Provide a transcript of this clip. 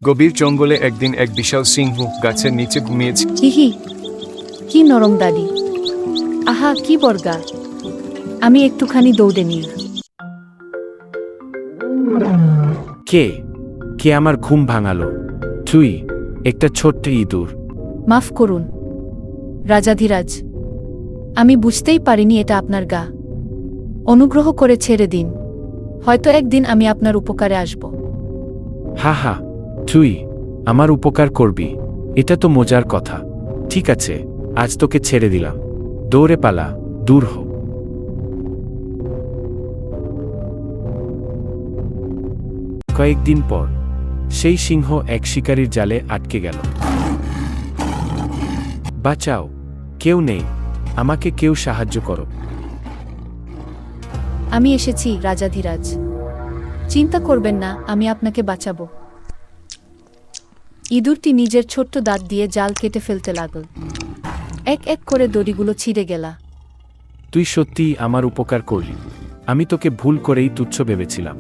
গভীর জঙ্গলে একদিন এক বিশাল সিংহ গাছের নিচে ঘুমিয়েছে। হিহি, কি নরম দাড়ি, আহা কি বর্গা, আমি একটুখানি দৌড়ে নিই। কে কে আমার ঘুম ভাঙালো? তুই একটা ছোট্ট ইঁদুর। মাফ করুন রাজাধিরাজ, আমি বুঝতেই পারিনি এটা আপনার গা। অনুগ্রহ করে ছেড়ে দিন, হয়তো একদিন আমি আপনার উপকারে আসব। হা হা, তুই আমার উপকার করবি, এটা তো মজার কথা। ঠিক আছে, আজ তোকে ছেড়ে দিলাম, দৌড়ে পালা, দূর হ। কয়েকদিন পর সেই সিংহ এক শিকারীর জালে আটকে গেল। বাঁচাও, কেউ নেই, আমাকে কেউ সাহায্য করো। আমি এসেছি রাজাধিরাজ, চিন্তা করবেন না, আমি আপনাকে বাঁচাবো। ইঁদুরটি নিজের ছোট্ট দাঁত দিয়ে জাল কেটে ফেলতে লাগল। এক এক করে দড়িগুলো ছিঁড়ে গেলা। তুই সত্যিই আমার উপকার করলি, আমি তোকে ভুল করেই তুচ্ছ ভেবেছিলাম।